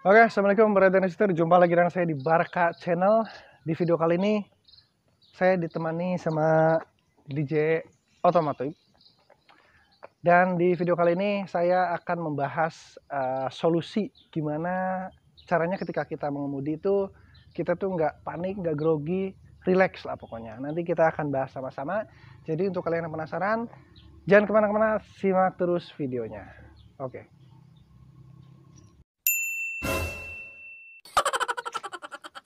Oke, assalamualaikum brother dan sister. Jumpa lagi dengan saya di Barca Channel. Di video kali ini saya ditemani sama DJ Otomotif. Dan di video kali ini saya akan membahas solusi gimana caranya ketika kita mengemudi itu kita tuh nggak panik, nggak grogi, relax lah pokoknya. Nanti kita akan bahas sama-sama. Jadi untuk kalian yang penasaran, jangan kemana-mana, simak terus videonya. Oke.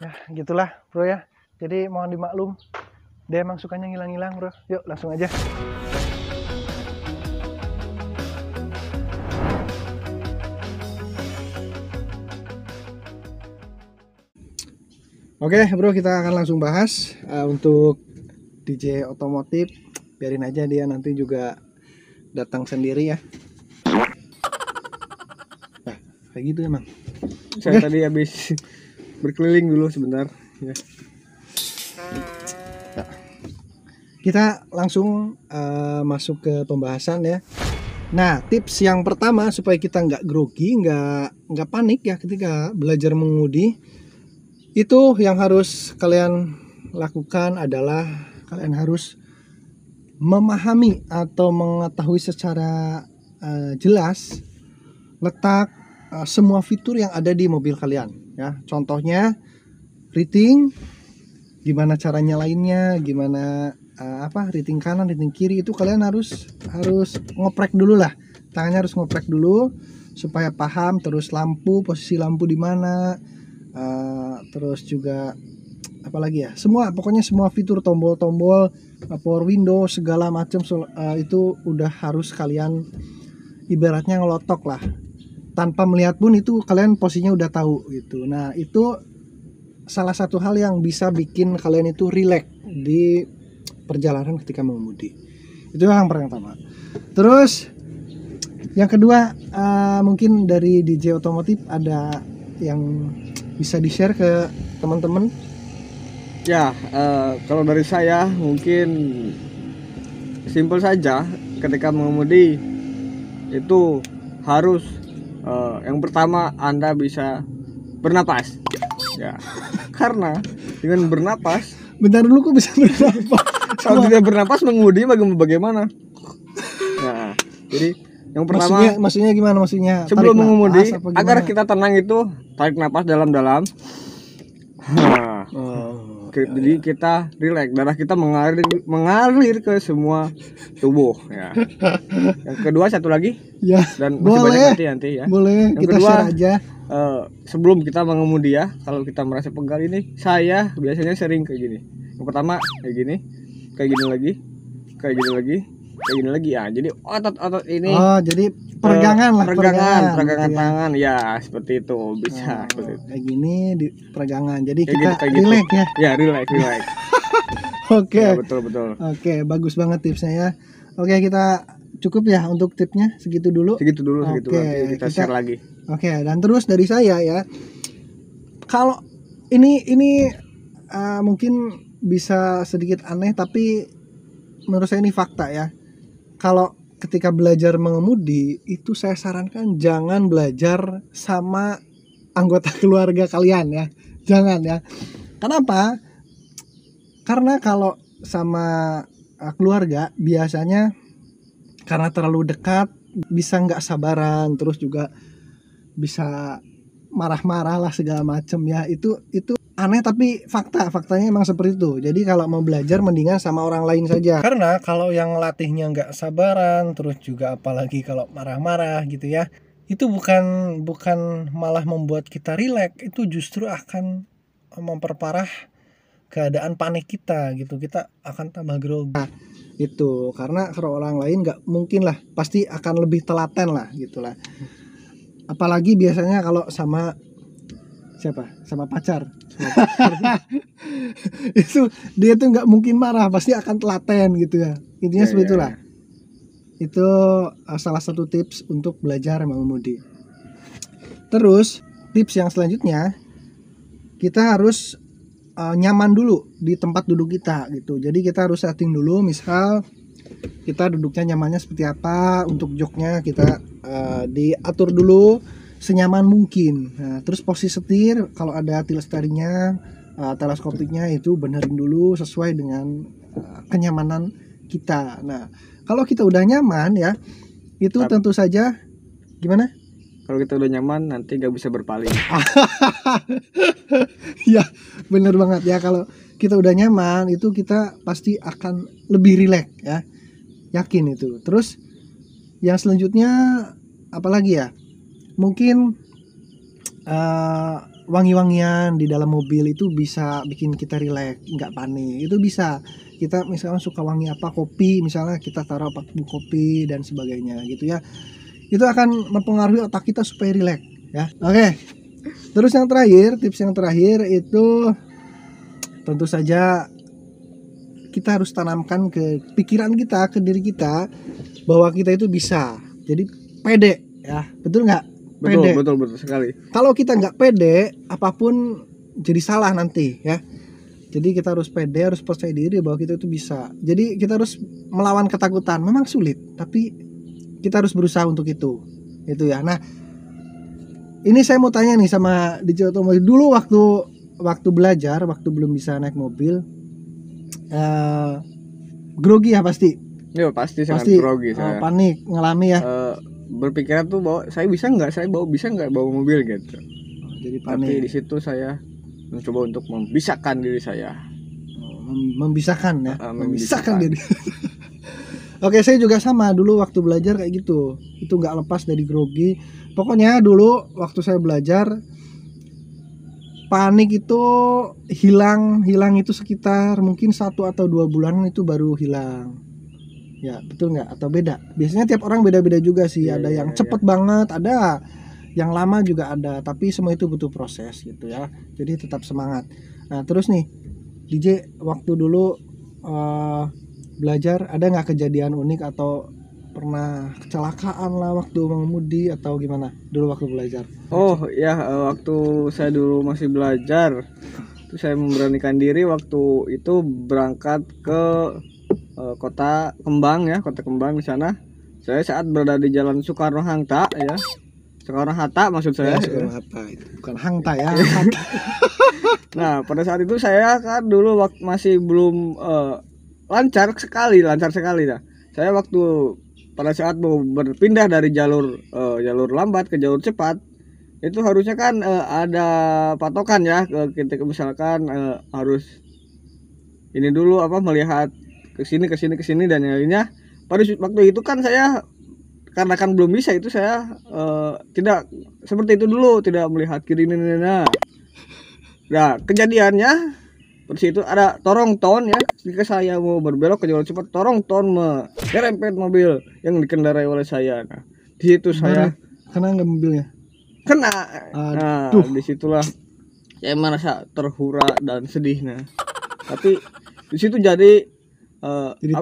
Ya gitulah bro ya, jadi mohon dimaklum dia emang sukanya ngilang-ngilang bro. Yuk langsung aja. Oke bro, kita akan langsung bahas untuk DJ Otomotif. Biarin aja dia nanti juga datang sendiri ya. Nah kayak gitu emang. Saya tadi habis berkeliling dulu sebentar ya. Nah, kita langsung masuk ke pembahasan ya. Nah, tips yang pertama supaya kita nggak grogi, nggak panik ya ketika belajar mengemudi, itu yang harus kalian lakukan adalah kalian harus memahami atau mengetahui secara jelas letak semua fitur yang ada di mobil kalian ya. Contohnya rating, gimana cara nyalainnya, gimana rating kanan, rating kiri, itu kalian harus ngoprek dulu lah. Tangannya harus ngoprek dulu supaya paham. Terus lampu, posisi lampu di mana, terus juga apalagi ya, pokoknya semua fitur, tombol-tombol, power window, segala macam itu udah harus kalian ibaratnya ngelotok lah. Tanpa melihat pun itu kalian posisinya udah tahu gitu. Nah itu salah satu hal yang bisa bikin kalian itu relax di perjalanan ketika mengemudi. Itu yang pertama. Terus yang kedua, mungkin dari DJ Otomotif ada yang bisa di-share ke teman-teman. Ya, kalau dari saya mungkin simpel saja. Ketika mengemudi itu harus yang pertama Anda bisa bernapas. Ya, karena dengan bernapas. Bentar dulu, kok bisa bernapas? Kalau tidak bernapas mengemudi bagaimana? Nah, jadi yang pertama, maksudnya gimana maksudnya? sebelum mengemudi, agar kita tenang itu tarik napas dalam-dalam. Nah, jadi kita relax, darah kita mengalir ke semua tubuh ya. Yang kedua satu lagi ya, dan masih boleh, banyak nanti ya. Boleh, yang kita kedua, share aja. Sebelum kita mengemudi ya, kalau kita merasa pegal ini, saya biasanya sering kayak gini. Yang pertama kayak gini lagi, kayak gini lagi ya. Jadi otot ini. Oh, jadi peregangan lah, peregangan tangan ya, seperti itu bisa. Seperti itu. Kayak gini di peregangan. Jadi kayak kita gitu, relax ya. Ya, relax. Oke. Ya, betul. Oke, bagus banget tipsnya ya. Oke, kita cukup ya untuk tipsnya, segitu dulu. Oke, nanti kita share lagi. Oke, dan terus dari saya ya. Kalau ini mungkin bisa sedikit aneh, tapi menurut saya ini fakta ya. Kalau ketika belajar mengemudi itu saya sarankan jangan belajar sama anggota keluarga kalian ya. Jangan ya. Kenapa? Karena kalau sama keluarga biasanya karena terlalu dekat bisa nggak sabaran, terus juga bisa marah-marah lah segala macam ya. Itu aneh tapi faktanya emang seperti itu. Jadi kalau mau belajar mendingan sama orang lain saja. Karena kalau yang latihnya nggak sabaran, terus juga apalagi kalau marah-marah gitu ya, itu bukan malah membuat kita rileks, itu justru akan memperparah keadaan panik kita gitu. Kita akan tambah grogi. Nah, itu karena kalau orang lain nggak mungkin lah, pasti akan lebih telaten lah gitulah. Apalagi biasanya kalau sama pacar. Itu dia tuh nggak mungkin marah, pasti akan telaten gitu ya. Intinya seperti itulah. Itu salah satu tips untuk belajar mengemudi. Terus tips yang selanjutnya, kita harus nyaman dulu di tempat duduk kita gitu. Jadi kita harus setting dulu, misal kita duduknya nyamannya seperti apa. Untuk joknya kita diatur dulu senyaman mungkin. Nah, terus posisi setir kalau ada tilas-tarinya, teleskopiknya itu benerin dulu sesuai dengan kenyamanan kita. Nah, kalau kita udah nyaman ya, itu tentu saja gimana? Kalau kita udah nyaman nanti gak bisa berpaling. Ya, bener banget ya, kalau kita udah nyaman itu kita pasti akan lebih rileks ya. Yakin itu. Terus yang selanjutnya apalagi ya? Mungkin wangi-wangian di dalam mobil itu bisa bikin kita rileks, nggak panik. Itu bisa. Kita misalnya suka wangi apa, kopi misalnya, kita taruh 4 bungkus kopi dan sebagainya gitu ya. Itu akan mempengaruhi otak kita supaya rileks ya. Oke. Terus yang terakhir, tips yang terakhir itu tentu saja kita harus tanamkan ke pikiran kita, ke diri kita, bahwa kita itu bisa. Jadi pede ya, betul nggak? Pede. Betul sekali. Kalau kita nggak pede, apapun jadi salah nanti ya. Jadi kita harus pede, harus percaya diri bahwa kita itu bisa. Jadi kita harus melawan ketakutan. Memang sulit, tapi kita harus berusaha untuk itu ya. Nah, ini saya mau tanya nih sama DJ Otomotif. Dulu waktu belajar, waktu belum bisa naik mobil, grogi ya pasti. Ya pasti sangat grogi saya. Panik, ngalami ya. Berpikiran tuh bahwa saya bisa nggak bawa mobil gitu. Jadi panik. Tapi di situ saya mencoba untuk membisahkan diri saya. Membisahkan ya. Membisahkan diri. Oke, saya juga sama dulu waktu belajar kayak gitu. Itu nggak lepas dari grogi. Pokoknya dulu waktu saya belajar, panik itu hilang itu sekitar mungkin 1 atau 2 bulan itu baru hilang. Ya, betul nggak? Atau beda? Biasanya tiap orang beda-beda juga sih. Ada yang cepet banget, ada yang lama juga ada. Tapi semua itu butuh proses gitu ya. Jadi tetap semangat. Nah, terus nih, DJ waktu dulu belajar, ada nggak kejadian unik atau pernah kecelakaan lah waktu mengemudi atau gimana dulu waktu belajar? Oh ya, waktu saya dulu masih belajar itu saya memberanikan diri waktu itu berangkat ke kota Kembang di sana. Saya saat berada di Jalan Soekarno Hatta ya. Soekarno Hatta maksud saya. Soekarno Hatta itu bukan Hangta ya. Nah, pada saat itu saya kan dulu waktu masih belum lancar sekali dah. Saya waktu pada saat mau berpindah dari jalur lambat ke jalur cepat, itu harusnya kan ada patokan ya, ketika misalkan harus ini dulu melihat ke sini dan yang lainnya. Pada waktu itu kan saya karena kan belum bisa itu, saya tidak seperti itu dulu, tidak melihat kiri ini. Nah, kejadiannya pada situ ada torongton ya, ketika saya mau berbelok ke jalur cepat, torongton merempet mobil yang dikendarai oleh saya. Nah, di situ saya kena nggak mobilnya? Kena. Nah, disitulah saya merasa terhura dan sedih. Nah, tapi di situ jadi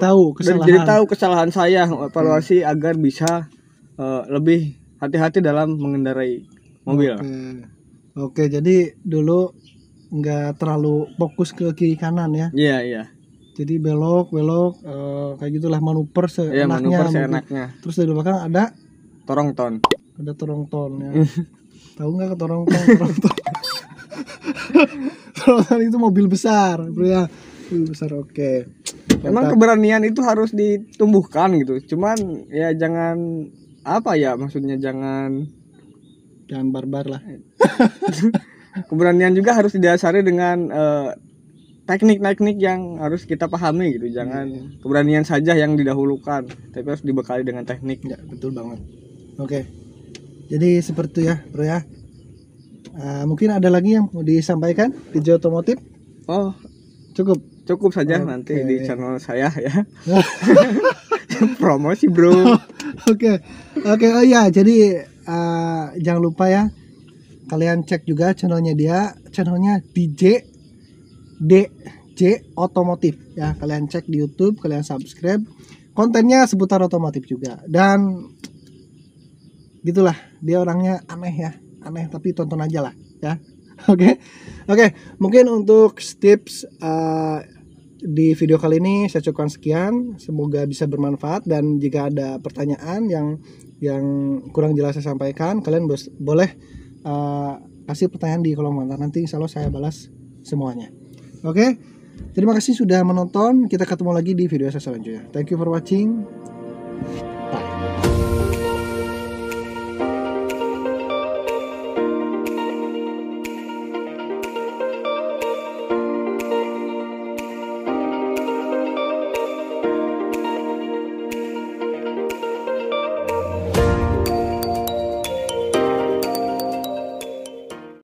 tahu kesalahan saya, evaluasi agar bisa lebih hati-hati dalam mengendarai mobil. Oke, jadi dulu nggak terlalu fokus ke kiri kanan ya? Iya. Jadi belok kayak gitulah, manuver seenaknya. Terus dari belakang ada torongton. Ada torongton ya. Tahu nggak torongton? Torongton itu mobil besar, bro ya. Mobil besar, oke. Emang keberanian itu harus ditumbuhkan gitu. Cuman ya jangan maksudnya jangan barbar lah. Keberanian juga harus didasari dengan teknik-teknik yang harus kita pahami gitu. Jangan keberanian saja yang didahulukan, tapi harus dibekali dengan teknik. Ya, betul banget. Oke. Jadi seperti itu ya, bro ya. Mungkin ada lagi yang mau disampaikan di Otomotif? Oh, cukup saja. Nanti di channel saya ya. Promosi, bro. Oke. Oh ya, jadi jangan lupa ya, kalian cek juga channelnya DJ Otomotif ya. Kalian cek di YouTube, kalian subscribe. Kontennya seputar otomotif juga. Dan gitulah, dia orangnya aneh tapi tonton aja lah ya. Oke. Mungkin untuk tips di video kali ini saya cukupkan sekian. Semoga bisa bermanfaat, dan jika ada pertanyaan yang kurang jelas saya sampaikan, kalian boleh kasih pertanyaan di kolom komentar. Nanti insya Allah saya balas semuanya. Oke, terima kasih sudah menonton. Kita ketemu lagi di video saya selanjutnya. Thank you for watching.